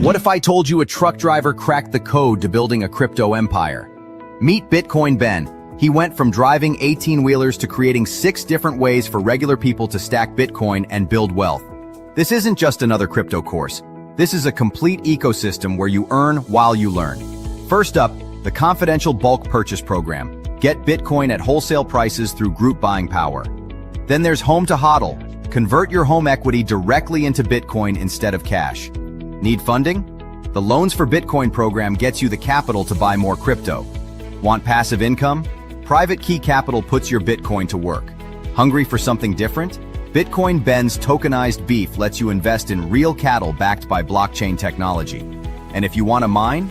What if I told you a truck driver cracked the code to building a crypto empire? Meet Bitcoin Ben. He went from driving 18-wheelers to creating 6 different ways for regular people to stack Bitcoin and build wealth. This isn't just another crypto course. This is a complete ecosystem where you earn while you learn. First up, the confidential bulk purchase program. Get Bitcoin at wholesale prices through group buying power. Then there's Home to HODL. Convert your home equity directly into Bitcoin instead of cash. Need funding? The Loans for Bitcoin program gets you the capital to buy more crypto. Want passive income? Private Key Capital puts your Bitcoin to work. Hungry for something different? Bitcoin Ben's tokenized beef lets you invest in real cattle backed by blockchain technology. And if you want to mine?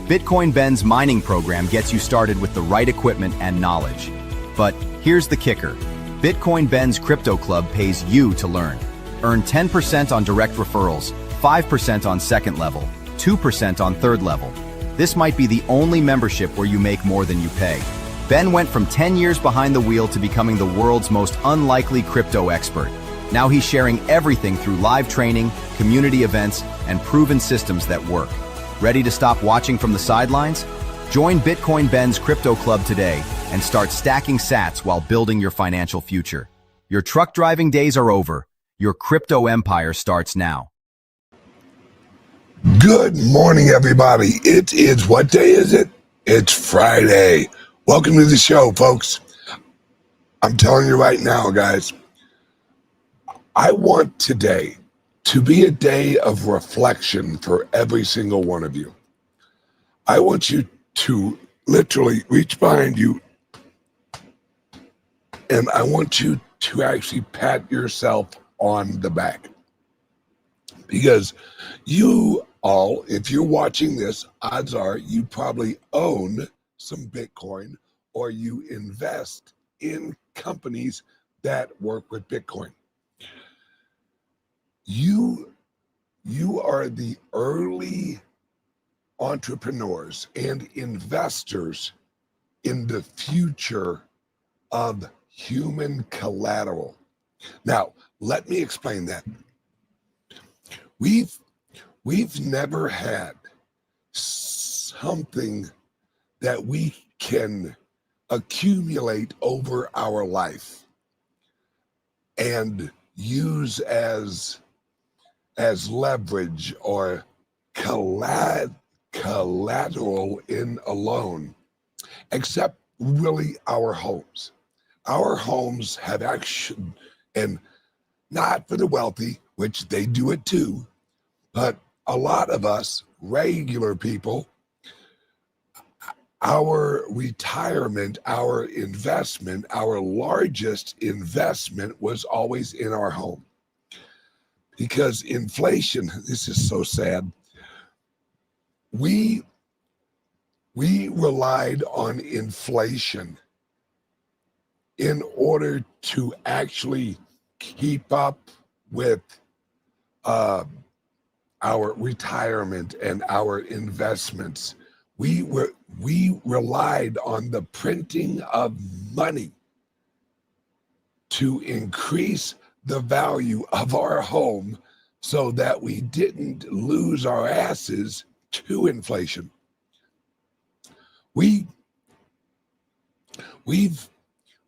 Bitcoin Ben's mining program gets you started with the right equipment and knowledge. But here's the kicker. Bitcoin Ben's Crypto Club pays you to learn. Earn 10% on direct referrals, 5% on second level, 2% on third level. This might be the only membership where you make more than you pay. Ben went from 10 years behind the wheel to becoming the world's most unlikely crypto expert. Now he's sharing everything through live training, community events, and proven systems that work. Ready to stop watching from the sidelines? Join Bitcoin Ben's Crypto Club today and start stacking sats while building your financial future. Your truck driving days are over. Your crypto empire starts now. Good morning, everybody. It is, what day is it? It's Friday. Welcome to the show, folks. I'm telling you right now, guys, I want today to be a day of reflection for every single one of you. I want you to literally reach behind you, and I want you to actually pat yourself on the back. Because you all, if you're watching this, odds are you probably own some Bitcoin or you invest in companies that work with Bitcoin. You are the early entrepreneurs and investors in the future of human collateral. Now, let me explain that. We've never had something that we can accumulate over our life and use as leverage or collateral in a loan, except really our homes. Our homes have action, and not for the wealthy, which they do it too, but a lot of us regular people, our retirement, our investment, our largest investment was always in our home. Because inflation, this is so sad, we relied on inflation in order to actually keep up with our retirement and our investments. We relied on the printing of money to increase the value of our home so that we didn't lose our asses to inflation. We've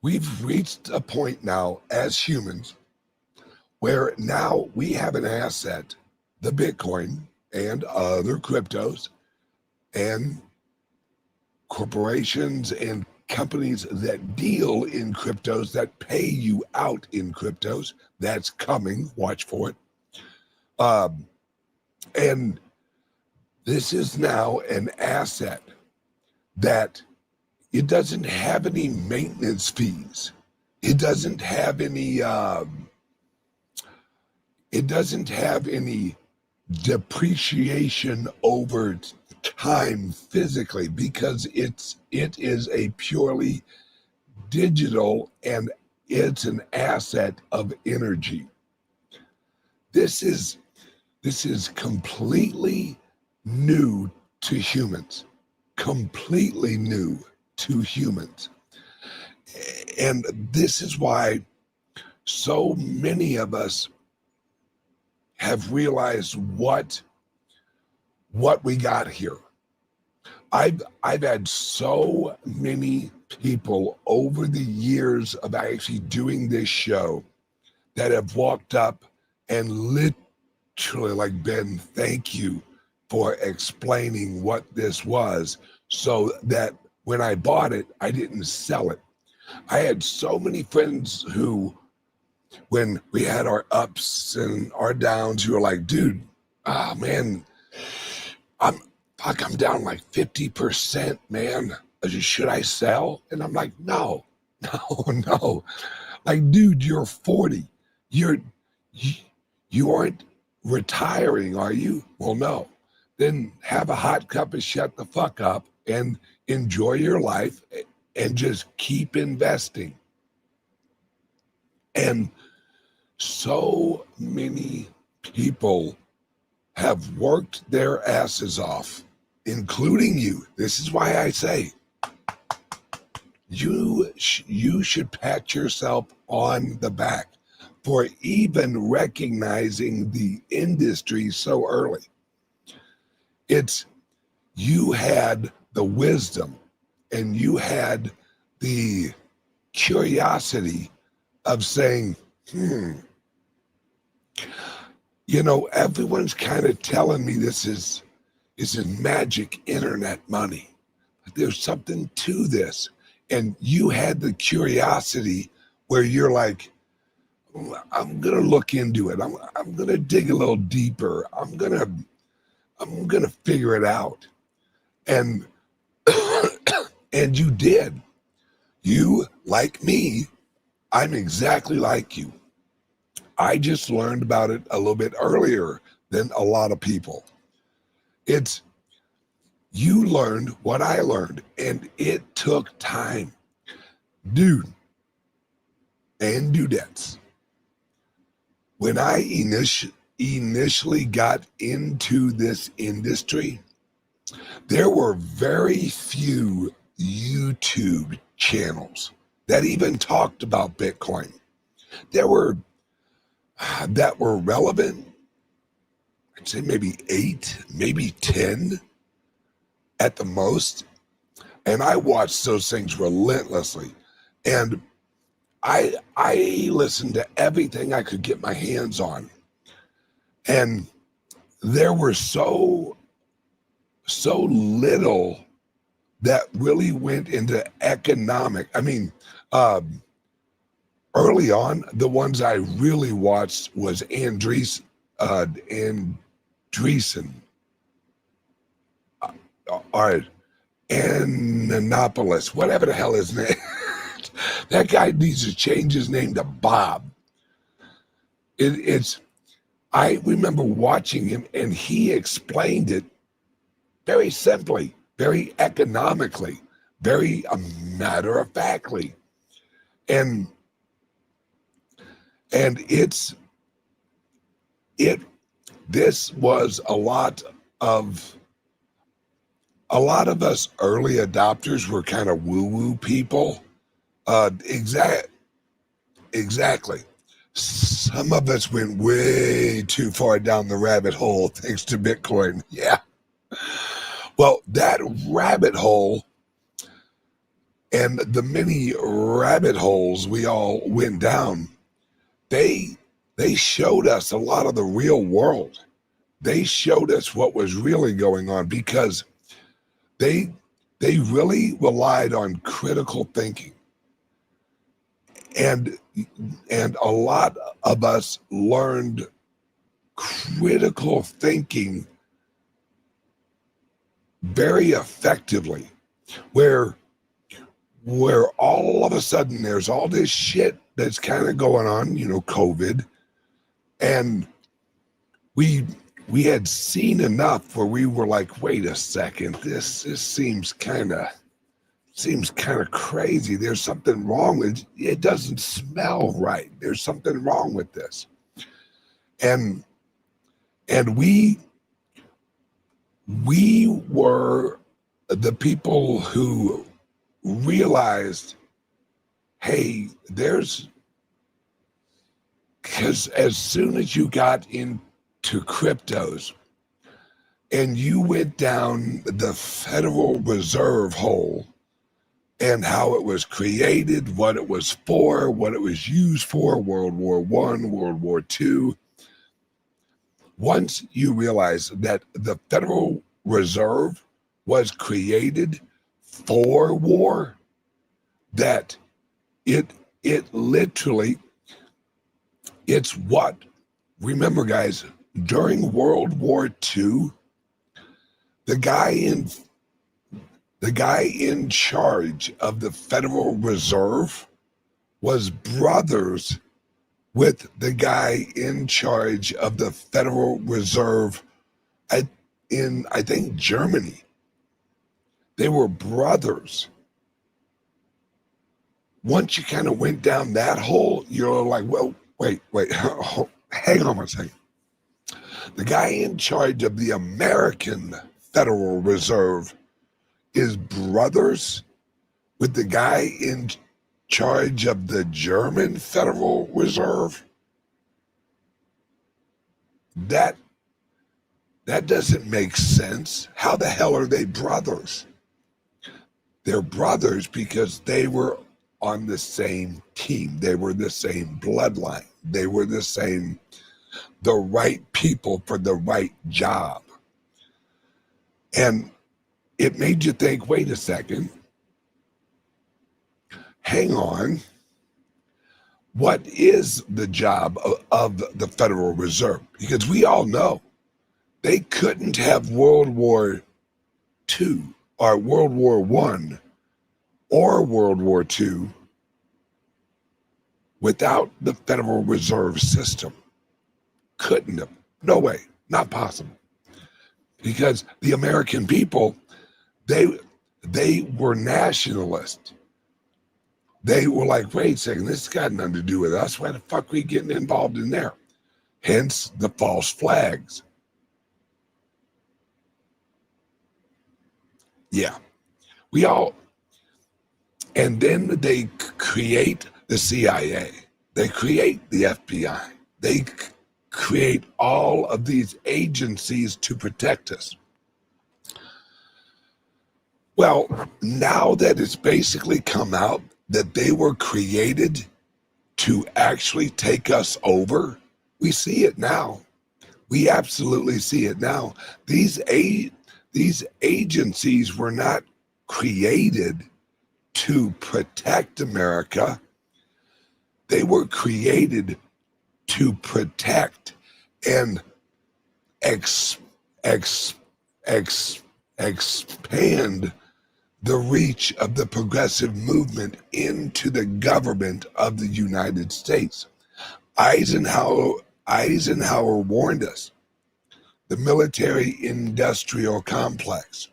reached a point now as humans where now we have an asset, the Bitcoin and other cryptos and corporations and companies that deal in cryptos, that pay you out in cryptos. That's coming, watch for it. And this is now an asset that it doesn't have any maintenance fees. It doesn't have any depreciation over time physically, because it is a purely digital, and it's an asset of energy. This is completely new to humans, completely new to humans. And this is why so many of us have realized what what we got here. I've had so many people over the years of actually doing this show that have walked up and literally like, Ben, thank you for explaining what this was, so that when I bought it, I didn't sell it. I had so many friends who, when we had our ups and our downs, who were like, dude, man, I'm down like 50%, man. Should I sell? And I'm like, no. Like, dude, you're 40. You aren't retiring, are you? Well, no. Then have a hot cup and shut the fuck up and enjoy your life and just keep investing. And so many people have worked their asses off, including you. This is why I say you should pat yourself on the back for even recognizing the industry so early. It's, you had the wisdom and you had the curiosity of saying, you know, everyone's kind of telling me this is magic internet money. There's something to this. And you had the curiosity where you're like, I'm going to look into it. I'm going to dig a little deeper. I'm going to figure it out. And and you did. You, like me, I'm exactly like you. I just learned about it a little bit earlier than a lot of people. It's, you learned what I learned, and it took time. Dude and dudettes, when I initially got into this industry, there were very few YouTube channels that even talked about Bitcoin. There were that were relevant. I'd say maybe 8, maybe 10 at the most. And I watched those things relentlessly. And I listened to everything I could get my hands on. And there were so little that really went into economic. I mean, early on, the ones I really watched was Andreessen, or Ananopolis, whatever the hell his name. That guy needs to change his name to Bob. I remember watching him, and he explained it very simply, very economically, very matter-of-factly. And this was a lot of us early adopters were kind of woo-woo people. Exactly. Some of us went way too far down the rabbit hole thanks to Bitcoin. Yeah. Well, that rabbit hole and the many rabbit holes we all went down, they showed us a lot of the real world. They showed us what was really going on, because they really relied on critical thinking. And a lot of us learned critical thinking very effectively, where all of a sudden there's all this shit that's kind of going on, you know, COVID, and we had seen enough where we were like, wait a second, this seems kind of crazy. There's something wrong with it. It doesn't smell right. There's something wrong with this. And we were the people who realized, hey, because as soon as you got into cryptos, and you went down the Federal Reserve hole and how it was created, what it was for, what it was used for, World War I, World War II. Once you realize that the Federal Reserve was created for war, that it literally, it's what, remember guys, during World War II, the guy in charge of the Federal Reserve was brothers with the guy in charge of the Federal Reserve in, I think, Germany. They were brothers. Once you kind of went down that hole, you're like, well, wait, hang on a second. The guy in charge of the American Federal Reserve is brothers with the guy in charge of the German Federal Reserve. That doesn't make sense. How the hell are they brothers? They're brothers because they were on the same team. They were the same bloodline. They were the right people for the right job. And it made you think, wait a second, hang on, what is the job of the Federal Reserve? Because we all know they couldn't have World War II or World War I or World War II without the Federal Reserve System. Couldn't have. No way. Not possible. Because the American people, they were nationalists. They were like, wait a second, this has got nothing to do with us. Why the fuck are we getting involved in there? Hence the false flags. Yeah. And then they create the CIA. They create the FBI. They create all of these agencies to protect us. Well, now that it's basically come out that they were created to actually take us over, we see it now. We absolutely see it now. These agencies were not created to protect America. They were created to protect and expand the reach of the progressive movement into the government of the United States. Eisenhower warned us. The military-industrial complex.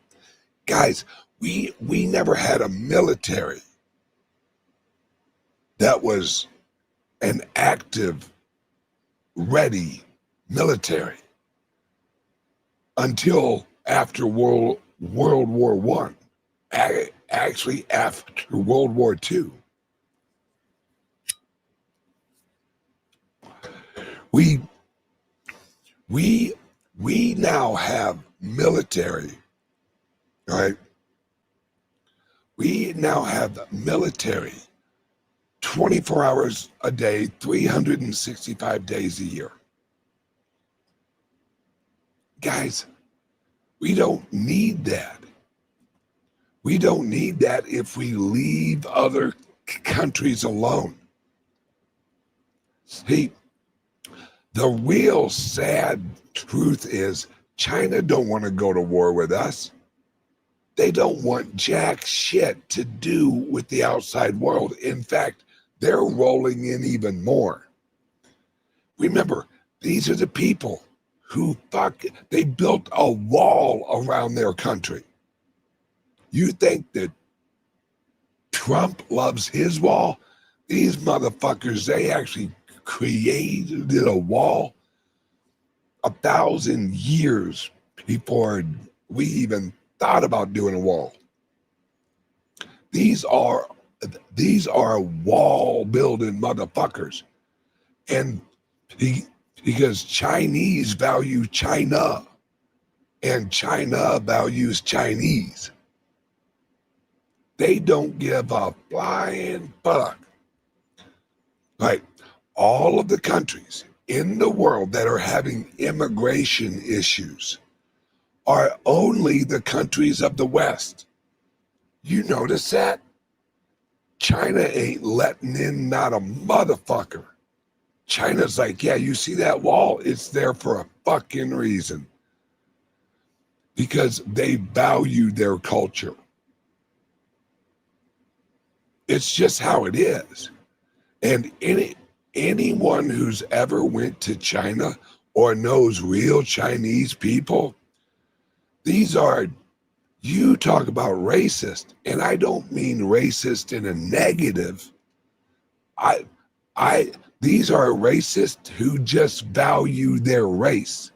Guys, we never had a military that was an active, ready military until after World War I. Actually, after World War II. We now have military, right? We now have military 24 hours a day, 365 days a year. Guys, we don't need that. We don't need that if we leave other countries alone. See, the real sad truth is China don't want to go to war with us. They don't want jack shit to do with the outside world. In fact, they're rolling in even more. Remember, these are the people who they built a wall around their country. You think that Trump loves his wall? These motherfuckers, they actually created a wall 1,000 years before we even thought about doing a wall. These are wall building motherfuckers. And because Chinese value China. and China values Chinese. They don't give a flying fuck. Like all of the countries in the world that are having immigration issues are only the countries of the West. You notice that? China ain't letting in not a motherfucker. China's like, yeah, you see that wall? It's there for a fucking reason. Because they value their culture. It's just how it is. And anyone who's ever went to China or knows real Chinese people, these are, you talk about racist, and I don't mean racist in a negative. These are racists who just value their race.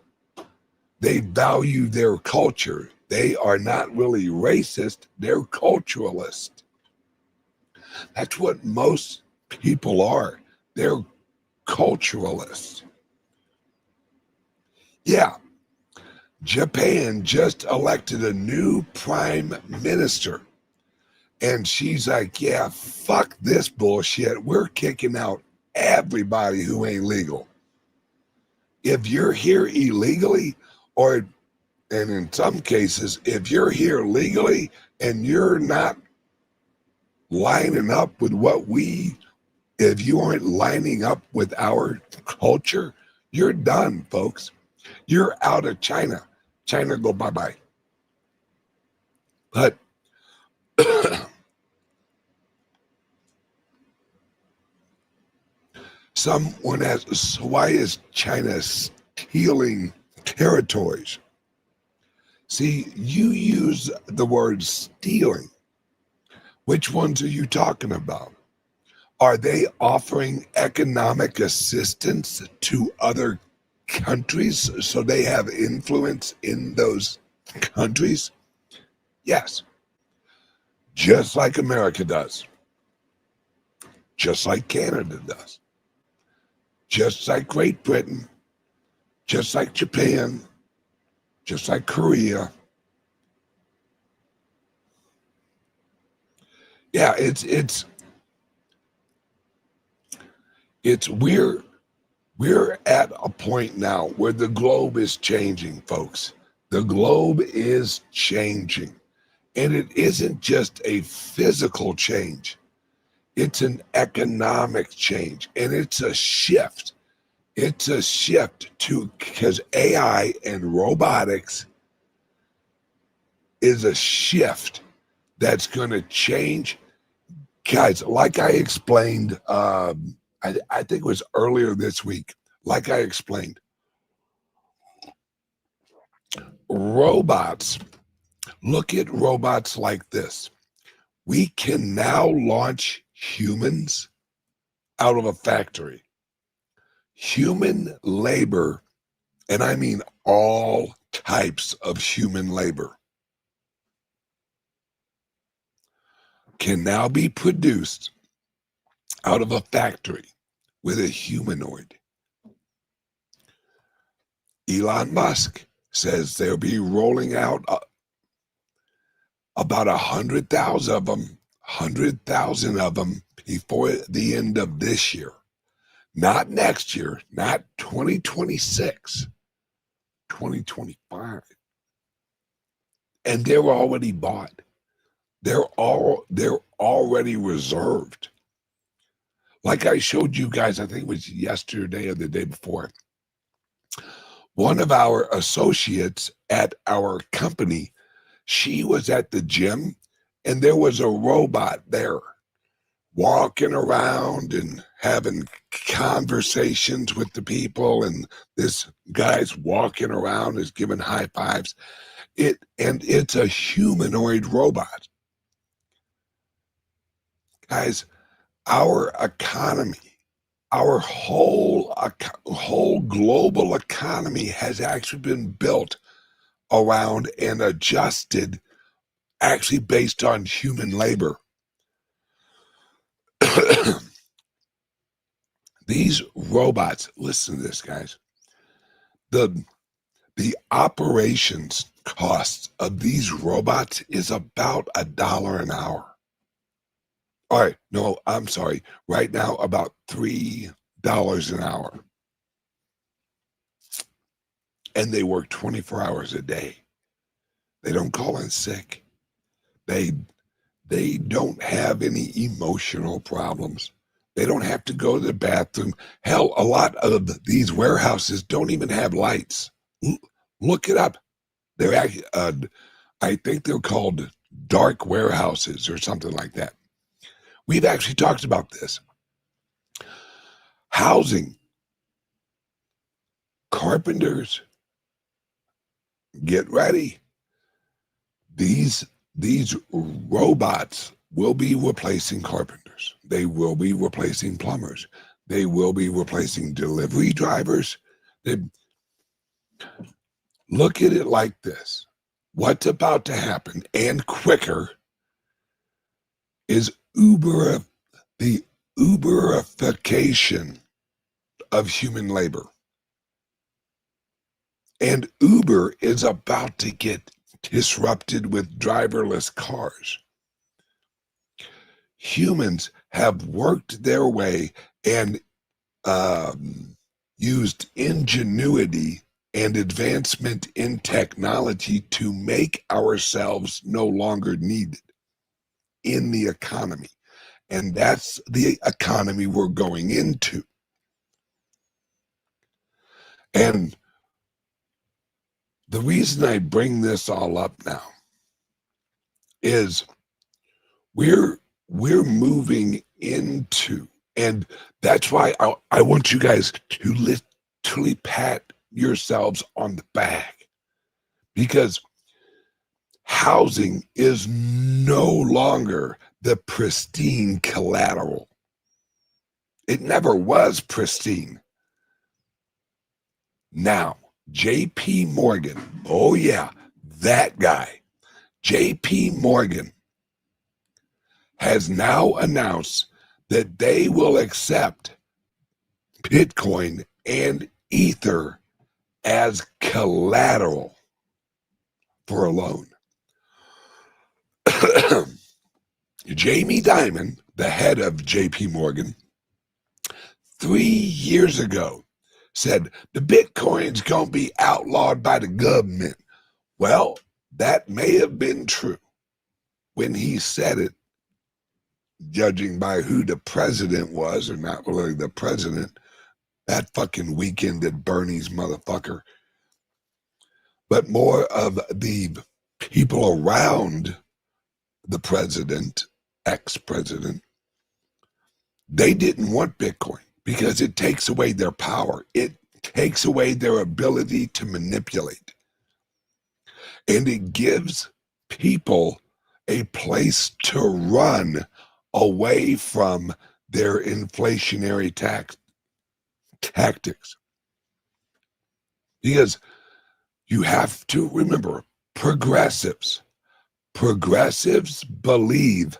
They value their culture. They are not really racist, they're culturalist. That's what most people are. They're culturalists. Yeah, Japan just elected a new prime minister. And she's like, yeah, fuck this bullshit. We're kicking out everybody who ain't legal. If you're here illegally, and in some cases, if you're here legally and you're not lining up with if you aren't lining up with our culture, you're done, folks. You're out of China. China go bye-bye. But someone asks, why is China stealing territories? See, you use the word stealing. Which ones are you talking about? Are they offering economic assistance to other countries so they have influence in those countries? Yes. Just like America does. Just like Canada does. Just like Great Britain. Just like Japan. Just like Korea. Yeah, we're at a point now where the globe is changing, folks. The globe is changing. And it isn't just a physical change. It's an economic change. And it's a shift. It's a shift because AI and robotics is a shift that's going to change. Guys, like I explained, I think it was earlier this week, like I explained, robots, look at robots like this. We can now launch humans out of a factory. Human labor, and I mean all types of human labor, can now be produced out of a factory with a humanoid. Elon Musk says they'll be rolling out about 100,000 of them before the end of this year. Not next year, not 2026, 2025. And they're already bought. They're already reserved. Like I showed you guys, I think it was yesterday or the day before. One of our associates at our company, she was at the gym and there was a robot there walking around and having conversations with the people, and this guy's walking around is giving high fives. It's a humanoid robot. Guys, our economy, our whole global economy has actually been built around and adjusted actually based on human labor. These robots, listen to this, guys. The operations cost of these robots is about $1 an hour. All right, no, I'm sorry. Right now, about $3 an hour. And they work 24 hours a day. They don't call in sick. They don't have any emotional problems. They don't have to go to the bathroom. Hell, a lot of these warehouses don't even have lights. Look it up. They're actually, I think they're called dark warehouses or something like that. We've actually talked about this. Housing. Carpenters, get ready. These robots will be replacing carpenters. They will be replacing plumbers. They will be replacing delivery drivers. Look at it like this. What's about to happen, and quicker, is the Uberification of human labor. And Uber is about to get disrupted with driverless cars. Humans have worked their way and used ingenuity and advancement in technology to make ourselves no longer needed in the economy. And that's the economy we're going into. And the reason I bring this all up now is we're moving into, and that's why I want you guys to literally pat yourselves on the back, because housing is no longer the pristine collateral. It never was pristine. Now, J.P. Morgan, oh yeah, that guy, J.P. Morgan, has now announced that they will accept Bitcoin and Ether as collateral for a loan. Jamie Dimon, the head of J.P. Morgan, 3 years ago said the Bitcoin's going to be outlawed by the government. Well, that may have been true when he said it, judging by who the president was, or not really the president, that fucking weekend at Bernie's motherfucker, but more of the people around the president, ex-president. They didn't want Bitcoin because it takes away their power. It takes away their ability to manipulate. And it gives people a place to run away from their inflationary tactics. Because you have to remember, progressives believe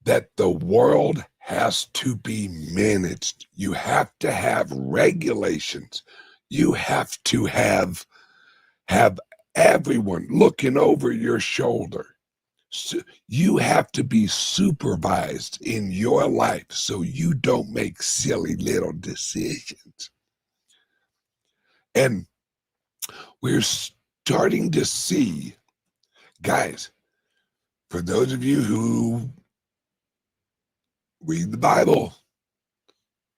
that the world has to be managed. You have to have regulations. You have to have everyone looking over your shoulder. So you have to be supervised in your life so you don't make silly little decisions. And we're starting to see, guys, for those of you who read the Bible,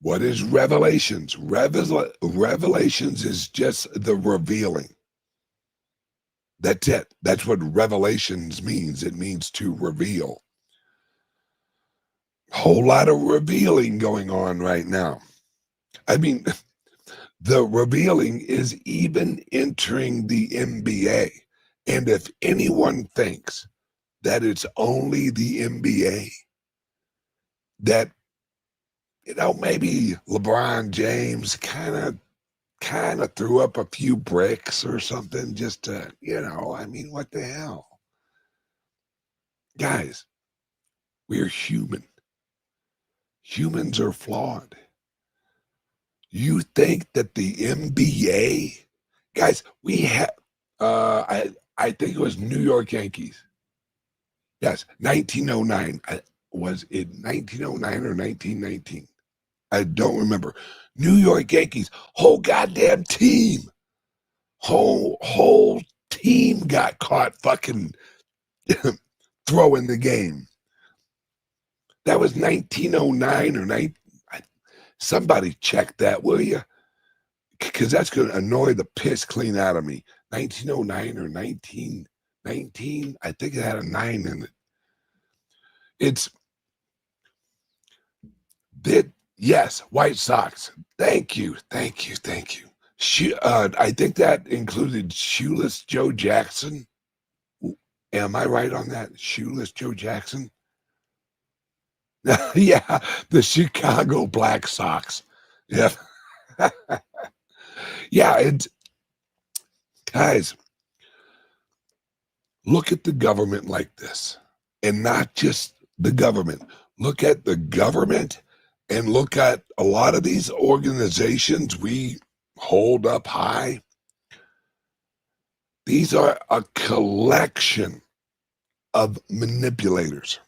what is Revelations? Revelations is just the revealing. That's it. That's what Revelations means. It means to reveal. Whole lot of revealing going on right now. I mean, the revealing is even entering the NBA. And if anyone thinks that it's only the NBA, that, you know, maybe LeBron James kind of threw up a few bricks or something just to, you know, I mean, what the hell? Guys, we're human. Humans are flawed. You think that the NBA, guys, we have, I think it was New York Yankees. Yes, 1909. Was it 1909 or 1919? I don't remember. New York Yankees, whole goddamn team, whole team got caught fucking throwing the game. That was 1909 or 19. Somebody check that, will you? Because that's going to annoy the piss clean out of me. 1909 or 1919. I think it had a 9 in it. It's did yes, White Sox. Thank you. I think that included Shoeless Joe Jackson. Am I right on that? Shoeless Joe Jackson? Yeah, the Chicago Black Sox. Yeah. Yeah, it's guys, look at the government like this. And not just the government. Look at the government and look at a lot of these organizations we hold up high. These are a collection of manipulators.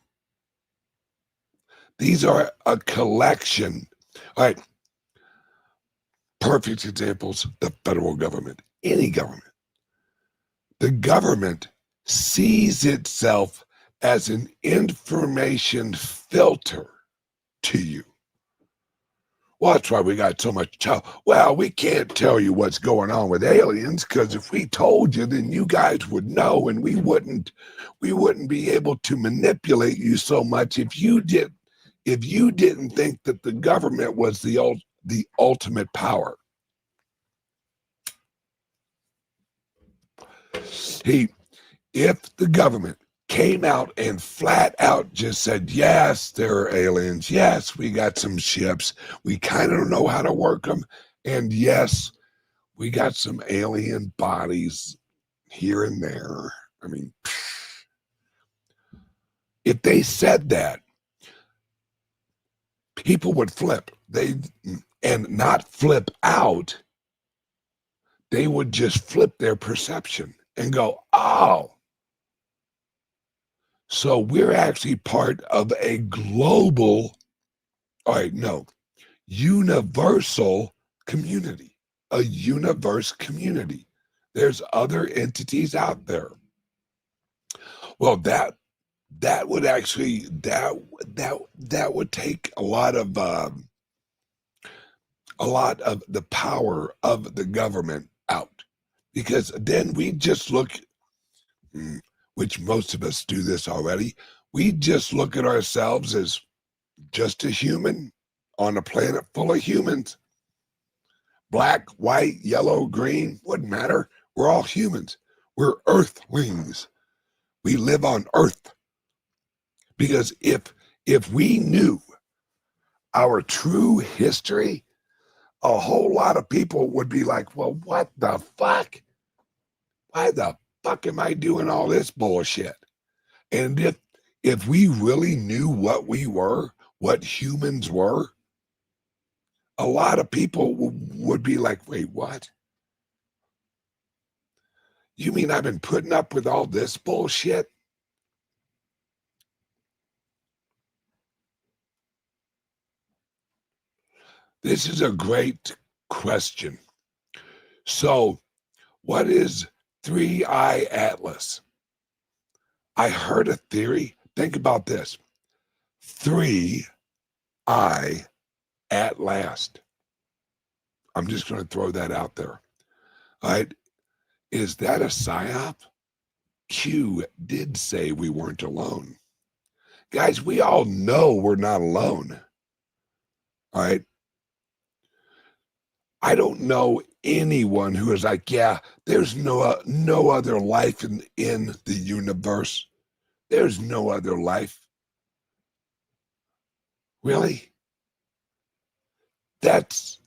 These are a collection. All right. Perfect examples, the federal government, any government. The government sees itself as an information filter to you. Well, that's why we got so much trouble. Well, we can't tell you what's going on with aliens because if we told you, then you guys would know, and we wouldn't be able to manipulate you so much if you didn't think that the government was the ultimate power. If the government came out and flat out just said, yes, there are aliens. Yes, we got some ships. We kind of know how to work them. And yes, we got some alien bodies here and there. I mean, if they said that, people would flip. And not flip out. They would just flip their perception and go, oh, so we're actually part of a global, universal community, a universe community. There's other entities out there. Well, that would actually, that would take a lot of the power of the government out, because then we just look, which most of us do this already, we just look at ourselves as just a human on a planet full of humans. Black, white, yellow, green, wouldn't matter. We're all humans. We're earthlings. We live on Earth. Because if we knew our true history, a whole lot of people would be like, well, what the fuck? Why the fuck am I doing all this bullshit? And if we really knew what we were, what humans were, a lot of people would be like, wait, what? You mean I've been putting up with all this bullshit? This is a great question. So, what is 3-Eye Atlas? I heard a theory. Think about this. 3-Eye at last. I'm just going to throw that out there. All right. Is that a psyop? Q did say we weren't alone. Guys, we all know we're not alone. All right. I don't know anyone who is like, yeah, there's no other life in the universe. There's no other life. Really? That's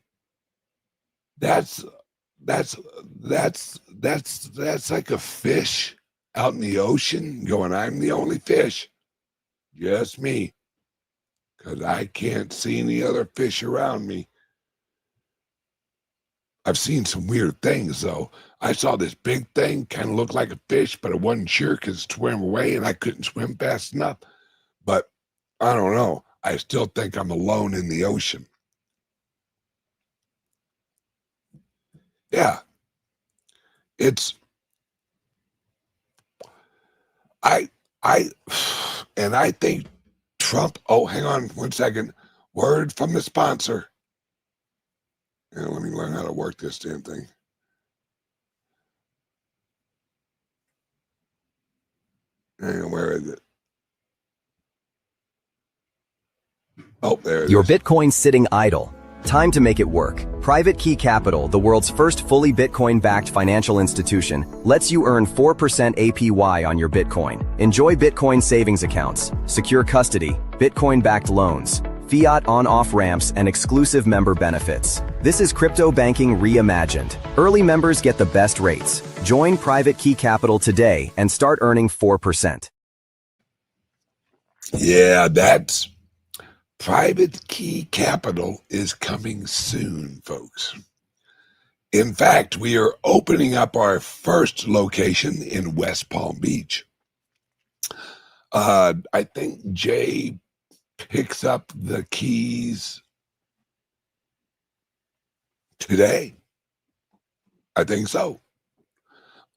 like a fish out in the ocean going, I'm the only fish. Just me. Because I can't see any other fish around me. I've seen some weird things, though. I saw this big thing, kind of looked like a fish, but I wasn't sure because it swam away and I couldn't swim fast enough. But I don't know. I still think I'm alone in the ocean. Yeah. I think Trump, oh, hang on 1 second. Word from the sponsor. Yeah, let me learn how to work this damn thing. Hang on, where is it? Oh, there it Your is. Bitcoin's sitting idle. Time to make it work. Private Key Capital, the world's first fully Bitcoin-backed financial institution, lets you earn 4% APY on your Bitcoin. Enjoy Bitcoin savings accounts, secure custody, Bitcoin-backed loans, fiat on-off ramps, and exclusive member benefits. This is crypto banking reimagined. Early members get the best rates. Join Private Key Capital today and start earning 4%. Yeah, that's Private Key Capital is coming soon, folks. In fact, we are opening up our first location in West Palm Beach. I think Jay picks up the keys today. I think so.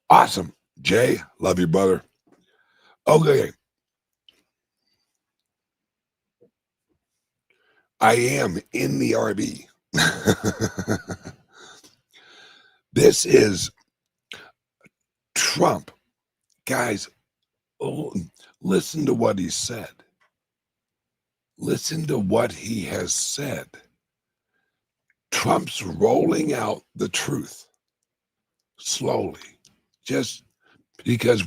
Awesome. Jay, love you, brother. Okay. I am in the RV. This is Trump. Guys, listen to what he said. Listen to what he has said. Trump's rolling out the truth slowly, just because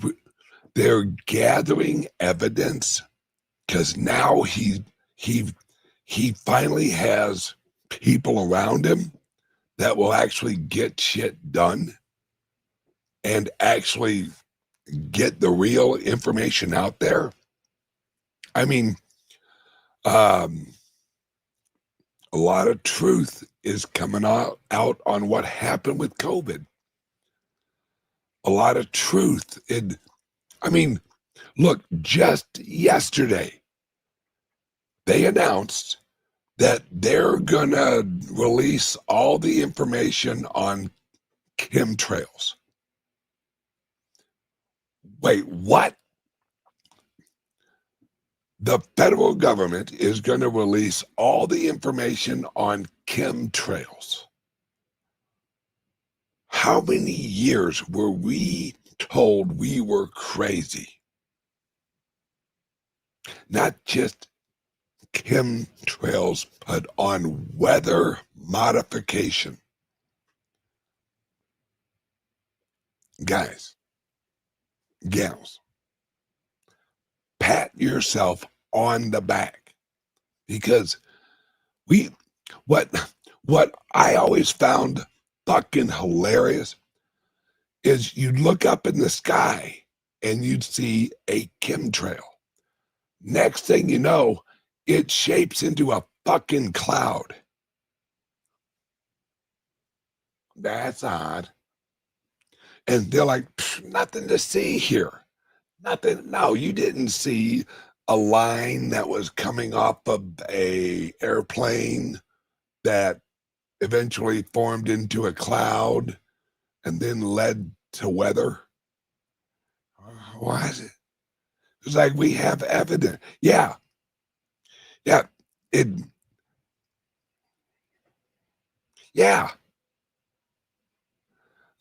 they're gathering evidence, because now he finally has people around him that will actually get shit done and actually get the real information out there. I mean, a lot of truth is coming out on what happened with COVID. A lot of truth. I mean, look, just yesterday, they announced that they're going to release all the information on chemtrails. Wait, what? The federal government is going to release all the information on chemtrails. How many years were we told we were crazy? Not just chemtrails, but on weather modification. Guys, gals, pat yourself on the back, because what I always found fucking hilarious is you'd look up in the sky and you'd see a chemtrail. Next thing you know, it shapes into a fucking cloud. That's odd. And they're like, nothing to see here. Nothing. No, you didn't see a line that was coming off of a airplane that eventually formed into a cloud and then led to weather. Why is it? It's like we have evidence. Yeah. Yeah. Yeah.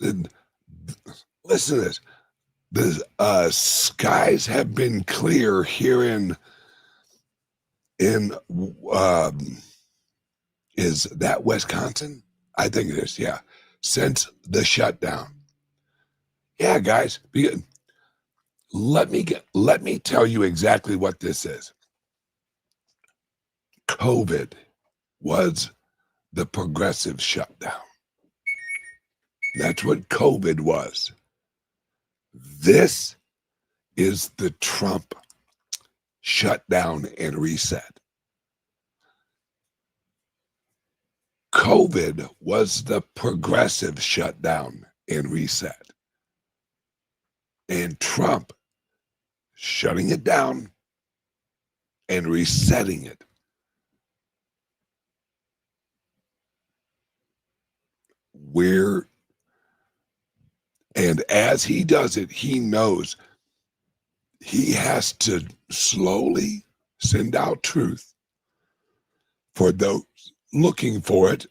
Listen to this. The skies have been clear here in is that Wisconsin? I think it is, yeah. Since the shutdown. Yeah, guys, let me tell you exactly what this is. COVID was the progressive shutdown. That's what COVID was. This is the Trump shutdown and reset. COVID was the progressive shutdown and reset. And Trump shutting it down and resetting it. And as he does it, he knows he has to slowly send out truth for those looking for it.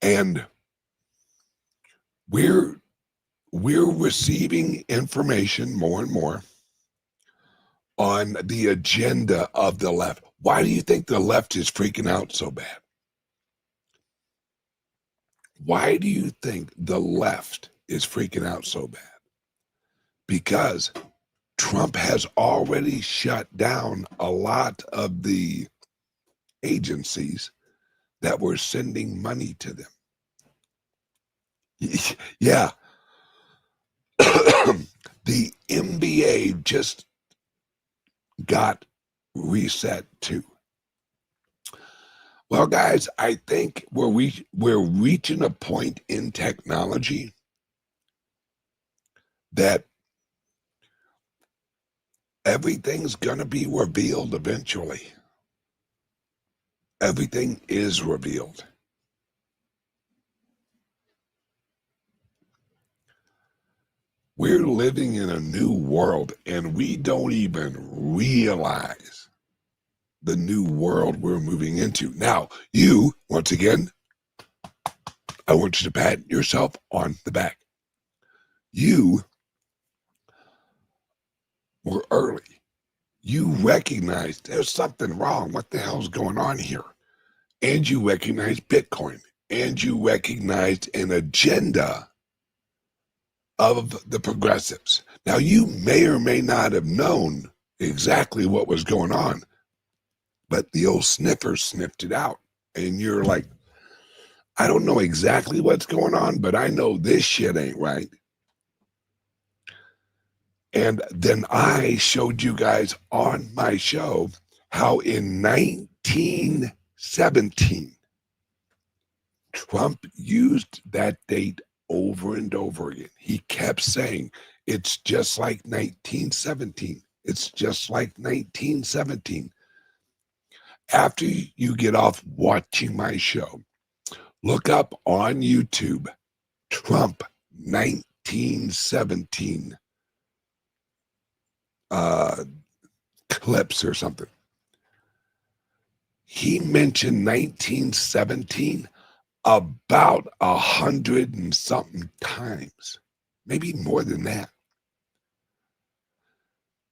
And we're receiving information more and more on the agenda of the left. Why do you think the left is freaking out so bad? Why do you think the left is freaking out so bad? Because Trump has already shut down a lot of the agencies that were sending money to them. Yeah. The NBA just got reset too. Well, guys, I think we're reaching a point in technology that everything's going to be revealed eventually. Everything is revealed. We're living in a new world, and we don't even realize the new world we're moving into. Now, you, once again, I want you to pat yourself on the back. You were early. You recognized there's something wrong. What the hell's going on here? And you recognized Bitcoin. And you recognized an agenda of the progressives. Now, you may or may not have known exactly what was going on, but the old sniffer sniffed it out. And you're like, I don't know exactly what's going on, but I know this shit ain't right. And then I showed you guys on my show how in 1917, Trump used that date over and over again. He kept saying, it's just like 1917. It's just like 1917. After you get off watching my show, look up on YouTube, Trump 1917 clips or something. He mentioned 1917 about 100 and something times, maybe more than that.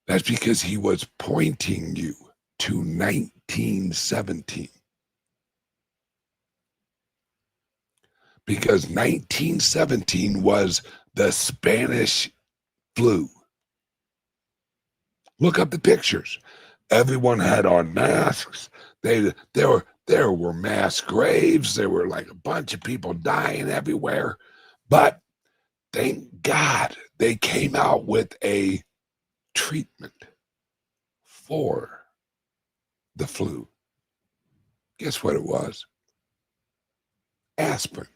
That's because he was pointing you to 1917. Because 1917 was the Spanish flu. Look up the pictures. Everyone had on masks. There were mass graves. There were like a bunch of people dying everywhere. But thank God they came out with a treatment for the flu. Guess what it was? Aspirin.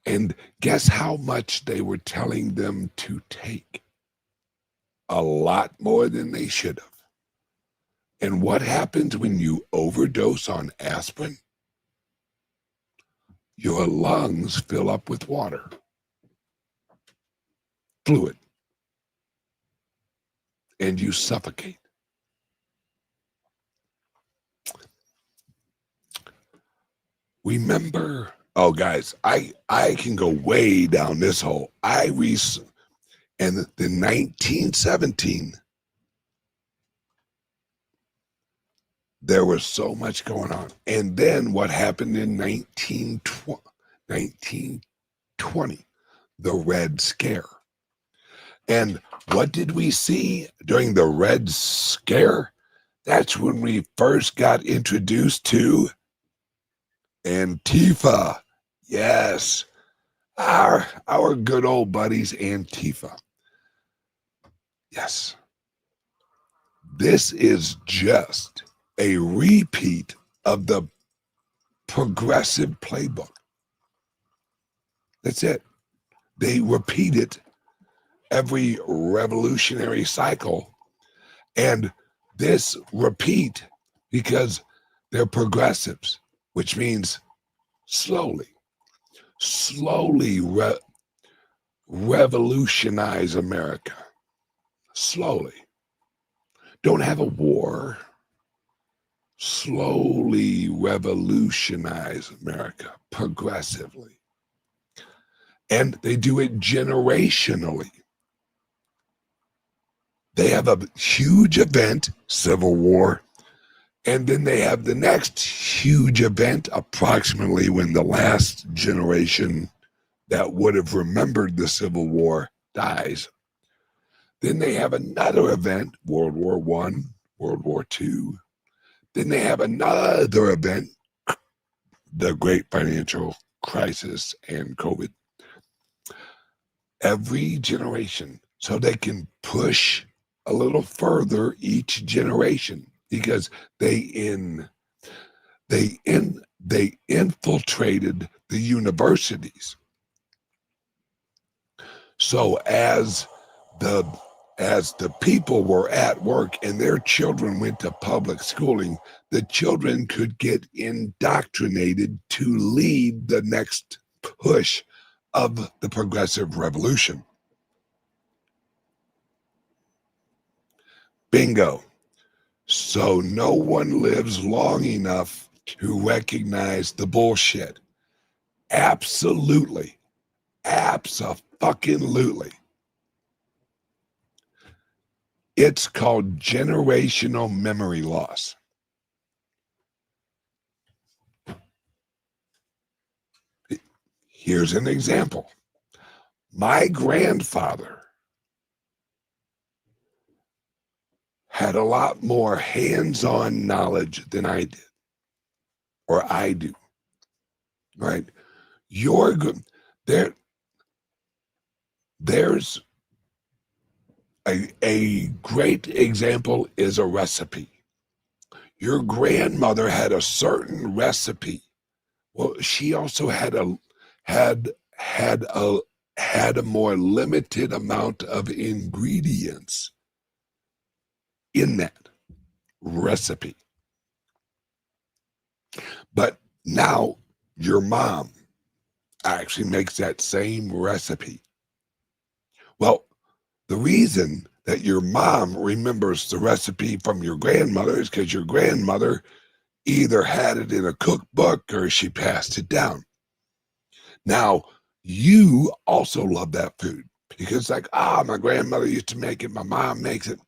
And guess how much they were telling them to take? A lot more than they should have. And what happens when you overdose on aspirin? Your lungs fill up with water, fluid, and you suffocate. Remember, oh guys, I can go way down this hole. And the 1917, there was so much going on. And then what happened in 1920, the Red Scare. And what did we see during the Red Scare? That's when we first got introduced to Antifa. Yes, our good old buddies Antifa. Yes. This is just a repeat of the progressive playbook. That's it. They repeat it every revolutionary cycle. And this repeat because they're progressives, which means slowly revolutionize America. Slowly. Don't have a war. Slowly revolutionize America progressively. And they do it generationally. They have a huge event, Civil War, and then they have the next huge event approximately when the last generation that would have remembered the Civil War dies. Then they have another event, World War I, World War II. Then they have another event, the Great Financial Crisis and COVID. Every generation, so they can push a little further each generation because they infiltrated the universities. So as the people were at work and their children went to public schooling, the children could get indoctrinated to lead the next push of the progressive revolution. Bingo. So no one lives long enough to recognize the bullshit. Absolutely. Abso-fucking-lutely. It's called generational memory loss. Here's an example. My grandfather had a lot more hands-on knowledge than I did, or I do, right? You're good. There's a great example is a recipe. Your grandmother had a certain recipe. Well, she also had a more limited amount of ingredients in that recipe. But now your mom actually makes that same recipe. Well, the reason that your mom remembers the recipe from your grandmother is because your grandmother either had it in a cookbook or she passed it down. Now, you also love that food because like, my grandmother used to make it, my mom makes it.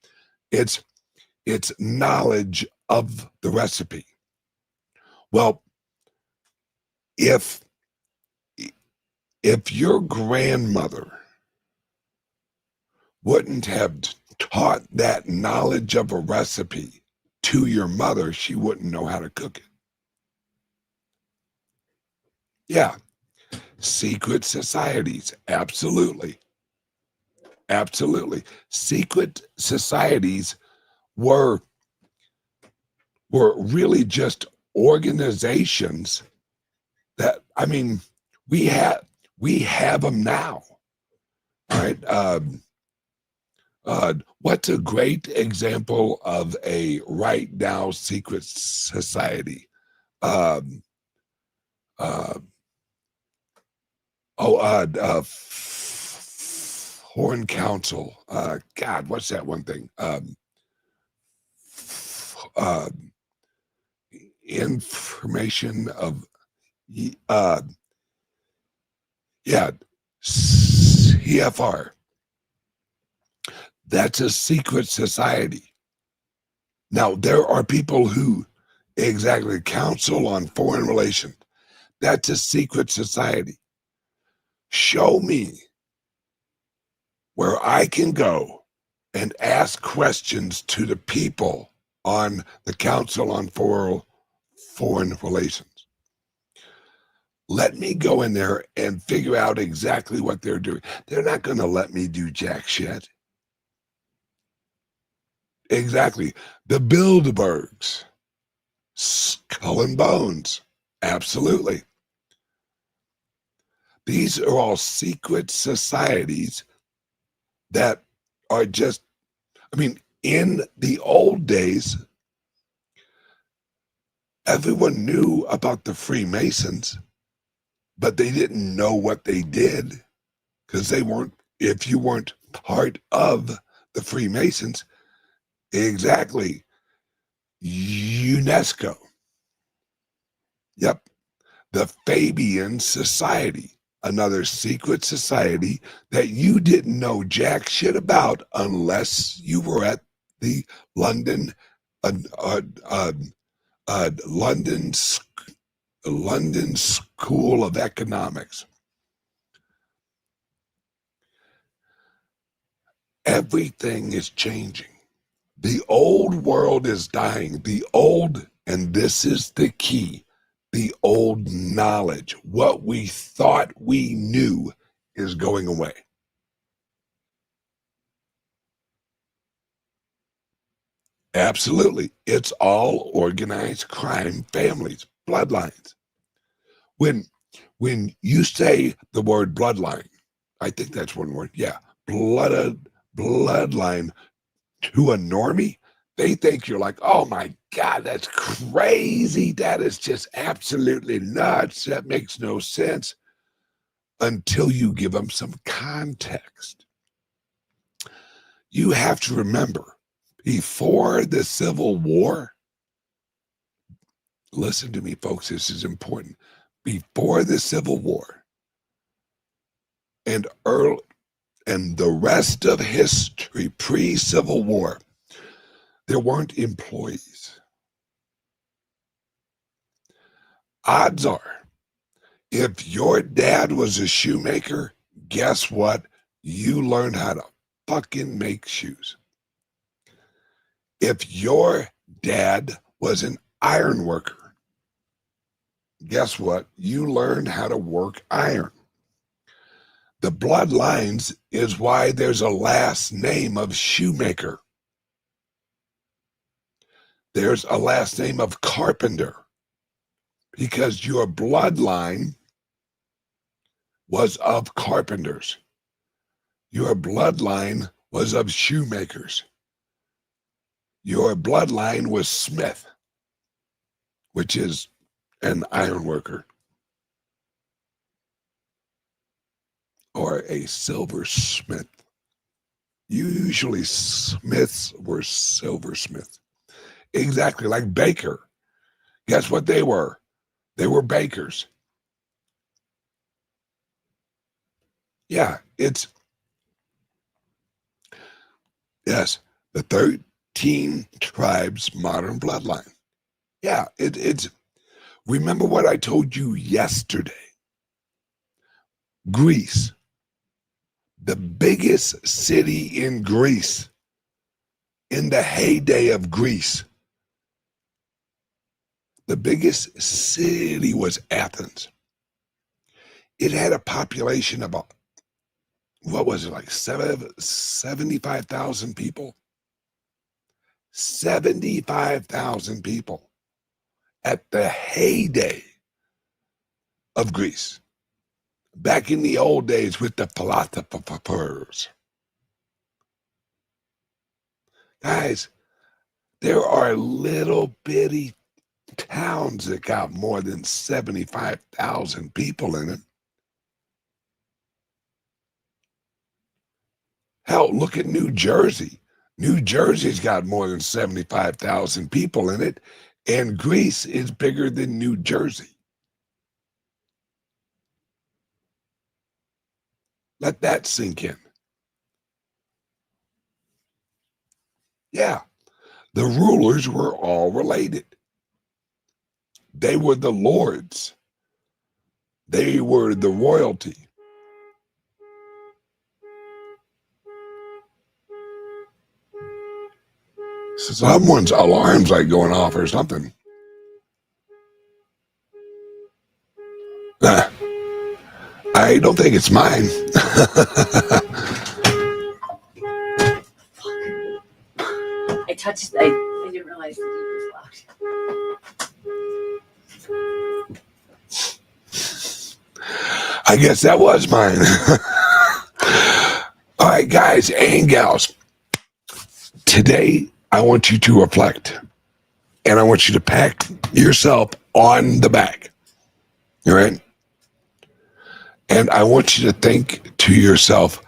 It's knowledge of the recipe. Well, if your grandmother wouldn't have taught that knowledge of a recipe to your mother, she wouldn't know how to cook it. Yeah. Secret societies. Absolutely. Absolutely. Secret societies were really just organizations that, I mean, we have them now, right? What's a great example of a right now secret society? Foreign Council. God, what's that one thing? Information of, CFR. That's a secret society. Now, there are people who, exactly, Council on Foreign Relations. That's a secret society. Show me where I can go and ask questions to the people on the Council on Foreign Relations. Let me go in there and figure out exactly what they're doing. They're not going to let me do jack shit. Exactly. The Bilderbergs, Skull and Bones. Absolutely. These are all secret societies that are just, I mean, in the old days, everyone knew about the Freemasons, but they didn't know what they did because they weren't, if you weren't part of the Freemasons, exactly, UNESCO. Yep. The Fabian Society, another secret society that you didn't know jack shit about unless you were at the London, uh, uh, uh, London School of Economics. Everything is changing. The old world is dying. The old, and this is the key, the old knowledge, what we thought we knew, is going away. Absolutely. It's all organized crime families, bloodlines. When you say the word bloodline, I think that's one word. Yeah. Bloodline to a normie, they think you're like, oh my God, that's crazy. That is just absolutely nuts. That makes no sense until you give them some context. You have to remember, before the Civil War, listen to me, folks, this is important. Before the Civil War and the rest of history, pre-Civil War, there weren't employees. Odds are, if your dad was a shoemaker, guess what? You learned how to fucking make shoes. If your dad was an iron worker, guess what? You learned how to work iron. The bloodlines is why there's a last name of shoemaker. There's a last name of carpenter, because your bloodline was of carpenters. Your bloodline was of shoemakers. Your bloodline was Smith, which is an iron worker, or a silversmith. Usually Smiths were silversmiths. Exactly, like baker. Guess what they were? They were bakers. Yeah, it's, yes, the 13 tribes modern bloodline. Yeah, it's, remember what I told you yesterday. Greece, the biggest city in Greece, in the heyday of Greece, the biggest city was Athens. It had a population of, what was it, like 75,000 people? 75,000 people at the heyday of Greece. Back in the old days with the philosophers. Guys, there are little bitty towns that got more than 75,000 people in it. Hell, look at New Jersey. New Jersey's got more than 75,000 people in it, and Greece is bigger than New Jersey. Let that sink in. Yeah, the rulers were all related. They were the lords. They were the royalty. Someone's alarm's like going off or something. I don't think it's mine. I touched, I didn't realize the heat was locked. I guess that was mine. All right, guys and gals. Today, I want you to reflect. And I want you to pat yourself on the back. All right? And I want you to think to yourself,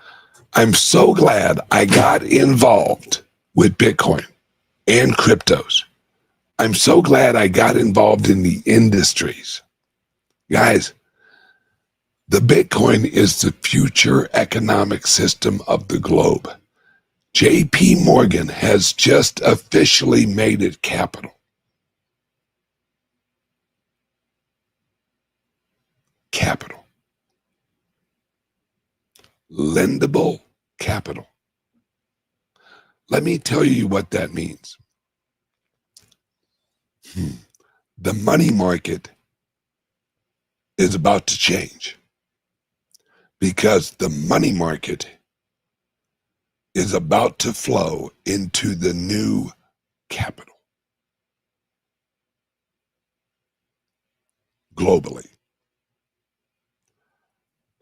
I'm so glad I got involved with Bitcoin and cryptos. I'm so glad I got involved in the industries. Guys, the Bitcoin is the future economic system of the globe. JP Morgan has just officially made it capital. Capital. Lendable capital. Let me tell you what that means. The money market is about to change because the money market is about to flow into the new capital globally.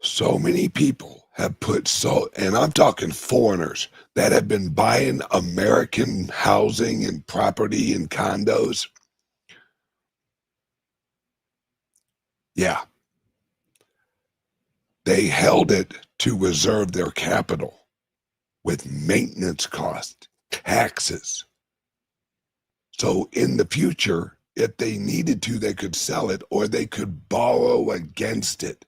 So many people have put and I'm talking foreigners that have been buying American housing and property and condos. Yeah. They held it to reserve their capital with maintenance costs, taxes. So in the future, if they needed to, they could sell it or they could borrow against it.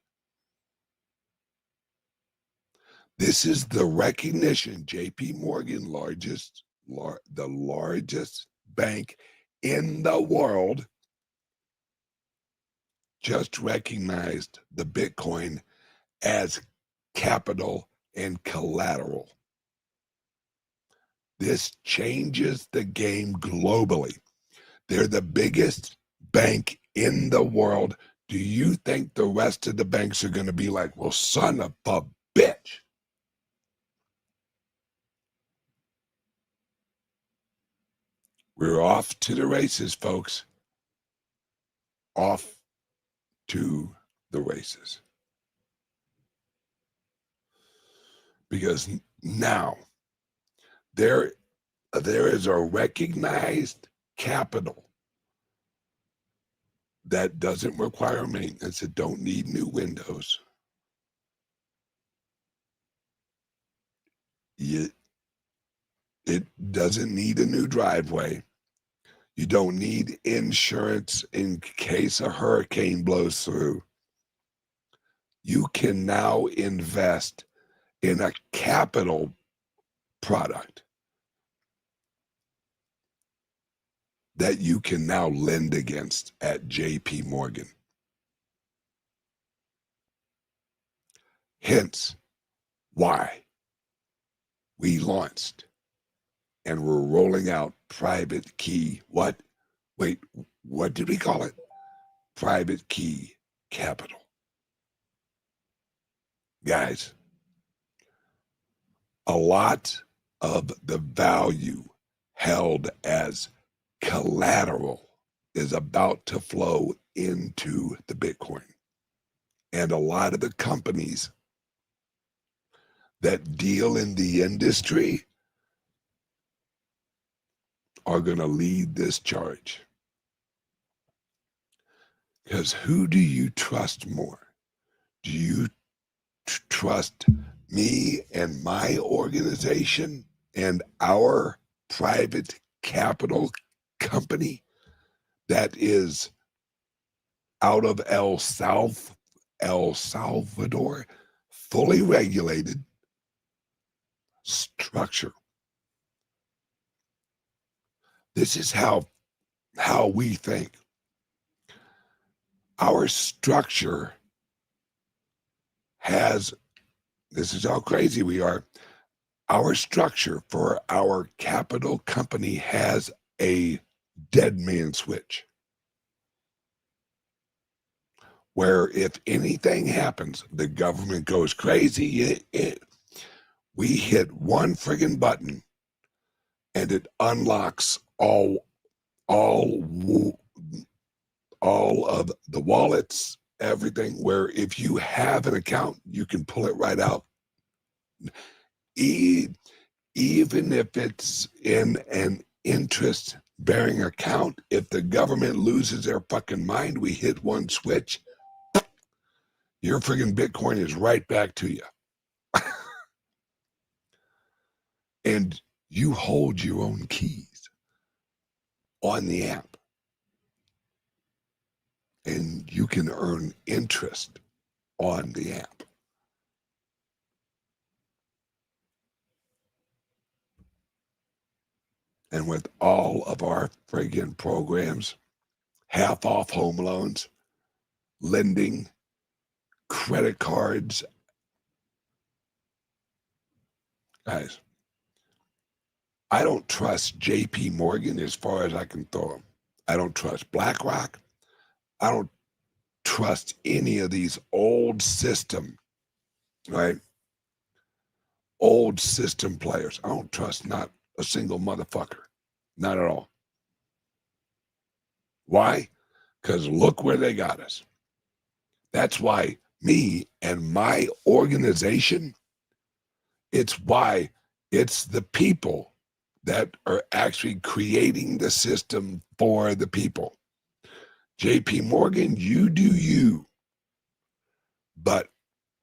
This is the recognition. JP Morgan, the largest bank in the world, just recognized the Bitcoin as capital and collateral. This changes the game globally. They're the biggest bank in the world. Do you think the rest of the banks are going to be like, well, son of a bitch? We're off to the races, folks. Off to the races. Because now there is a recognized capital that doesn't require maintenance. It don't need new windows. It doesn't need a new driveway. You don't need insurance in case a hurricane blows through. You can now invest in a capital product that you can now lend against at JP Morgan. Hence why we launched and we're rolling out private key. What? Wait, what did we call it? Private key capital. Guys, a lot of the value held as collateral is about to flow into the Bitcoin. And a lot of the companies that deal in the industry are going to lead this charge. Because who do you trust more? Do you trust me and my organization and our private capital company that is out of El Salvador, fully regulated structure? This is how we think. Our structure has, this is how crazy we are. Our structure for our capital company has a dead man switch, where if anything happens, the government goes crazy. We hit one friggin' button and it unlocks all of the wallets everything, where if you have an account, you can pull it right out. Even if it's in an interest-bearing account, if the government loses their fucking mind, we hit one switch, your friggin' Bitcoin is right back to you. And you hold your own keys on the app. And you can earn interest on the app. And with all of our friggin' programs, half off home loans, lending, credit cards, guys, I don't trust JP Morgan as far as I can throw them. I don't trust BlackRock. I don't trust any of these old system, right? Old system players. I don't trust not a single motherfucker. Not at all. Why? Because look where they got us. That's why me and my organization, it's why it's the people that are actually creating the system for the people. JP Morgan, you do you. But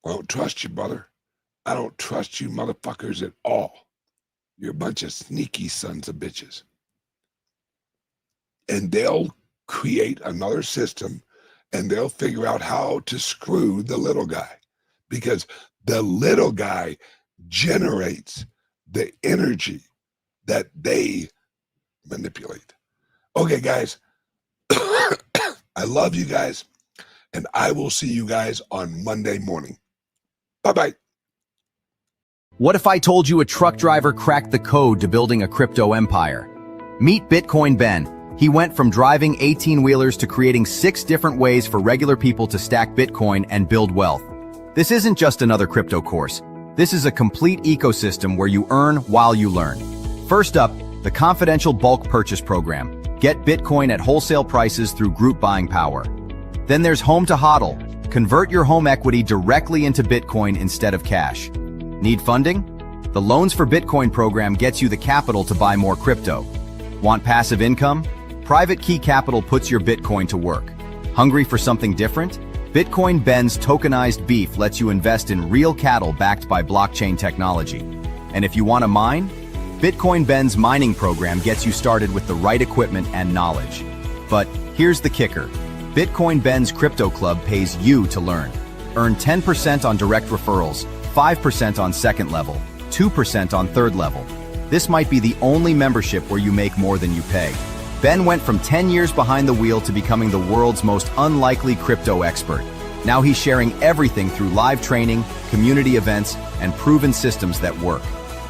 I don't trust you, brother. I don't trust you motherfuckers at all. You're a bunch of sneaky sons of bitches. And they'll create another system, and they'll figure out how to screw the little guy, because the little guy generates the energy that they manipulate. Okay, guys, I love you guys, and I will see you guys on Monday morning. Bye-bye. What if I told you a truck driver cracked the code to building a crypto empire? Meet Bitcoin Ben. He went from driving 18-wheelers to creating 6 different ways for regular people to stack Bitcoin and build wealth. This isn't just another crypto course. This is a complete ecosystem where you earn while you learn. First up, the confidential bulk purchase program. Get Bitcoin at wholesale prices through group buying power. Then there's Home to HODL. Convert your home equity directly into Bitcoin instead of cash. Need funding? The Loans for Bitcoin program gets you the capital to buy more crypto. Want passive income? Private Key Capital puts your Bitcoin to work. Hungry for something different? Bitcoin Ben's tokenized beef lets you invest in real cattle backed by blockchain technology. And if you want to mine, Bitcoin Ben's mining program gets you started with the right equipment and knowledge. But here's the kicker. Bitcoin Ben's Crypto Club pays you to learn. Earn 10% on direct referrals, 5% on second level, 2% on third level. This might be the only membership where you make more than you pay. Ben went from 10 years behind the wheel to becoming the world's most unlikely crypto expert. Now he's sharing everything through live training, community events, and proven systems that work.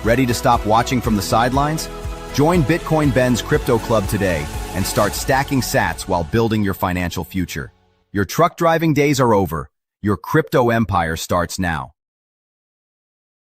Ready to stop watching from the sidelines? Join Bitcoin Ben's Crypto Club today and start stacking sats while building your financial future. Your truck driving days are over. Your crypto empire starts now.